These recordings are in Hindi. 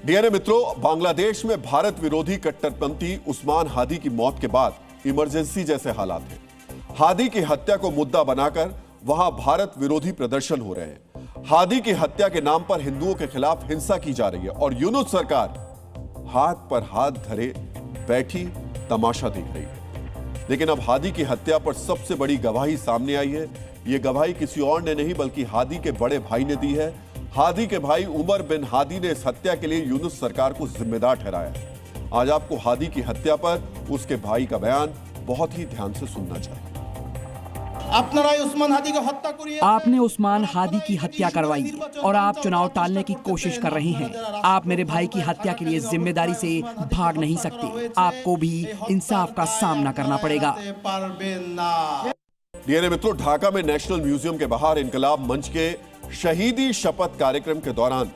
डीएनए मित्रों, बांग्लादेश में भारत विरोधी कट्टरपंथी उस्मान हादी की मौत के बाद इमरजेंसी जैसे हालात हैं। हादी की हत्या को मुद्दा बनाकर वहां भारत विरोधी प्रदर्शन हो रहे हैं। हादी की हत्या के नाम पर हिंदुओं के खिलाफ हिंसा की जा रही है और यूनुस सरकार हाथ पर हाथ धरे बैठी तमाशा देख रही है। लेकिन अब हादी की हत्या पर सबसे बड़ी गवाही सामने आई है। यह गवाही किसी और ने नहीं बल्कि हादी के बड़े भाई ने दी है। हादी के भाई उमर बिन हादी ने इस हत्या के लिए यूनुस सरकार को जिम्मेदार ठहराया है। आज आपको हादी की हत्या पर उसके भाई का बयान बहुत ही ध्यान से सुनना चाहिए। आपने उस्मान हादी की हत्या करवाई और आप चुनाव टालने की कोशिश कर रहे हैं। आप मेरे भाई की हत्या के लिए जिम्मेदारी से भाग नहीं सकते। आपको भी इंसाफ का सामना करना पड़ेगा। डीएनए मित्रों, ढाका में नेशनल म्यूजियम के बाहर इनकलाब मंच के शहीदी शपथ कार्यक्रम के दौरान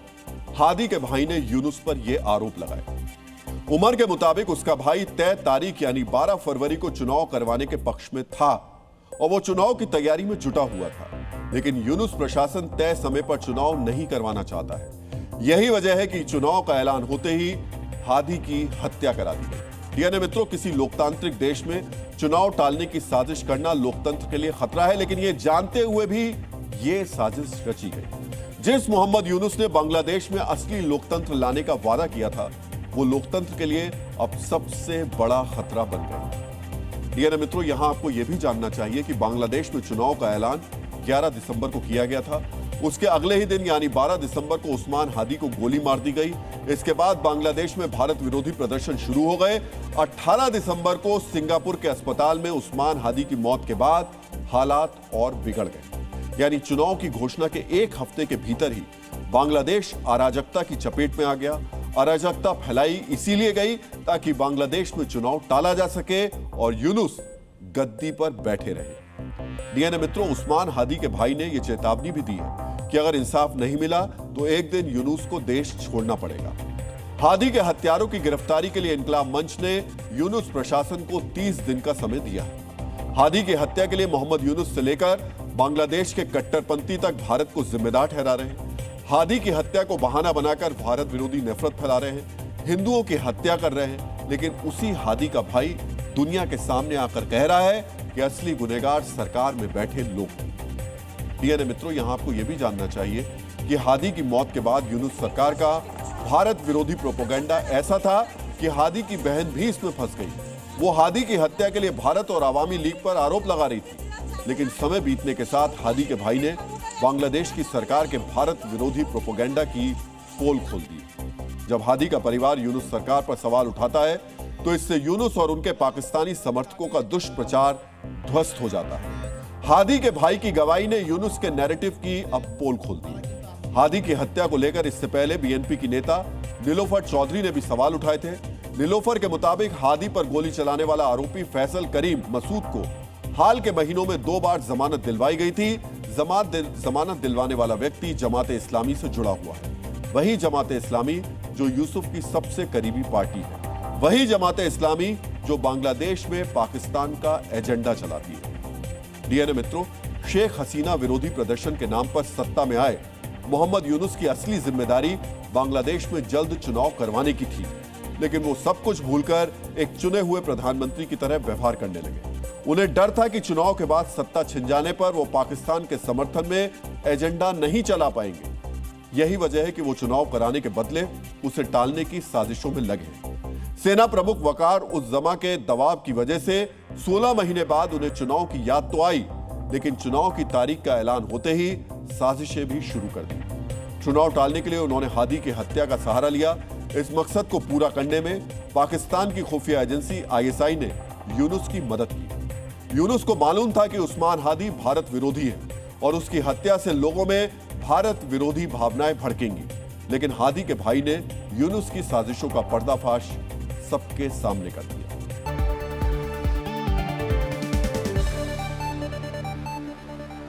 हादी के भाई ने यूनुस पर यह आरोप लगाया। उमर के मुताबिक उसका भाई तय तारीख यानी 12 फरवरी को चुनाव करवाने के पक्ष में था और वो चुनाव की तैयारी में जुटा हुआ था। लेकिन यूनुस प्रशासन तय समय पर चुनाव नहीं करवाना चाहता है। यही वजह है कि चुनाव का ऐलान होते ही हादी की हत्या करा दी गई। डीएनए मित्रों, किसी लोकतांत्रिक देश में चुनाव टालने की साजिश करना लोकतंत्र के लिए खतरा है, लेकिन यह जानते हुए भी ये साजिश रची गई। जिस मोहम्मद यूनुस ने बांग्लादेश में असली लोकतंत्र लाने का वादा किया था, वो लोकतंत्र के लिए अब सबसे बड़ा खतरा बन गया। डीएनए मित्रों, यहां आपको यह भी जानना चाहिए कि बांग्लादेश में चुनाव का ऐलान 11 दिसंबर को किया गया था। उसके अगले ही दिन यानी 12 दिसंबर को उस्मान हादी को गोली मार दी गई। इसके बाद बांग्लादेश में भारत विरोधी प्रदर्शन शुरू हो गए। 18 दिसंबर को सिंगापुर के अस्पताल में उस्मान हादी की मौत के बाद हालात और बिगड़ गए। यानी चुनाव की घोषणा के एक हफ्ते के भीतर ही बांग्लादेश अराजकता की चपेट में आ गया। अराजकता फैलाई इसीलिए गई ताकि बांग्लादेश में चुनाव टाला जा सके और यूनुस गद्दी पर बैठे रहे। डीएनए मित्रों, उस्मान हादी के भाई ने यह चेतावनी भी दी है कि अगर इंसाफ नहीं मिला तो एक दिन यूनुस को देश छोड़ना पड़ेगा। हादी के हत्यारों की गिरफ्तारी के लिए इनकलाब मंच ने यूनुस प्रशासन को 30 दिन का समय दिया है। हादी की हत्या के लिए मोहम्मद यूनुस से लेकर बांग्लादेश के कट्टरपंथी तक भारत को जिम्मेदार ठहरा रहे हैं। हादी की हत्या को बहाना बनाकर भारत विरोधी नफरत फैला रहे हैं, हिंदुओं की हत्या कर रहे हैं। लेकिन उसी हादी का भाई दुनिया के सामने आकर कह रहा है कि असली गुनहगार सरकार में बैठे लोग। डीएनए मित्रों, यहां आपको यह भी जानना चाहिए कि हादी की मौत के बाद यूनुस सरकार का भारत विरोधी प्रोपेगेंडा ऐसा था कि हादी की बहन भी इसमें फंस गई। वो हादी की हत्या के लिए भारत और आवामी लीग पर आरोप लगा रही थी। लेकिन समय बीतने के साथ हादी के भाई ने बांग्लादेश की सरकार के भारत विरोधी प्रोपेगेंडा की पोल खोल दी। जब हादी का परिवार यूनुस सरकार पर सवाल उठाता है तो इससे यूनुस और उनके पाकिस्तानी समर्थकों का दुष्प्रचार ध्वस्त हो जाता है। हादी के भाई की गवाही ने यूनुस के नैरेटिव की अब पोल खोल दी। हादी की हत्या को लेकर इससे पहले बीएनपी की नेता नीलोफर चौधरी ने भी सवाल उठाए थे। नीलोफर के मुताबिक हादी पर गोली चलाने वाला आरोपी फैसल करीम मसूद को हाल के महीनों में 2 बार जमानत दिलवाई गई थी। जमानत दिलवाने वाला व्यक्ति जमाते इस्लामी से जुड़ा हुआ है। वही जमाते इस्लामी जो यूसुफ की सबसे करीबी पार्टी है, वही जमाते इस्लामी जो बांग्लादेश में पाकिस्तान का एजेंडा चलाती है। डीएनए मित्रों, शेख हसीना विरोधी प्रदर्शन के नाम पर सत्ता में आए मोहम्मद यूनुस की असली जिम्मेदारी बांग्लादेश में जल्द चुनाव करवाने की थी। लेकिन वो सब कुछ भूलकर एक चुने हुए प्रधानमंत्री की तरह व्यवहार करने लगे। उन्हें डर था कि चुनाव के बाद सत्ता छिन जाने पर वो पाकिस्तान के समर्थन में एजेंडा नहीं चला पाएंगे। यही वजह है कि वो चुनाव कराने के बदले उसे टालने की साजिशों में लगे। सेना प्रमुख वकार उस जमा के दबाव की वजह से 16 महीने बाद उन्हें चुनाव की याद तो आई, लेकिन चुनाव की तारीख का ऐलान होते ही साजिशें भी शुरू कर दी। चुनाव टालने के लिए उन्होंने हादी की हत्या का सहारा लिया। इस मकसद को पूरा करने में पाकिस्तान की खुफिया एजेंसी आईएसआई ने यूनुस की मदद की। यूनुस को मालूम था कि उस्मान हादी भारत विरोधी है और उसकी हत्या से लोगों में भारत विरोधी भावनाएं भड़केंगी। लेकिन हादी के भाई ने यूनुस की साजिशों का पर्दाफाश सबके सामने कर दिया।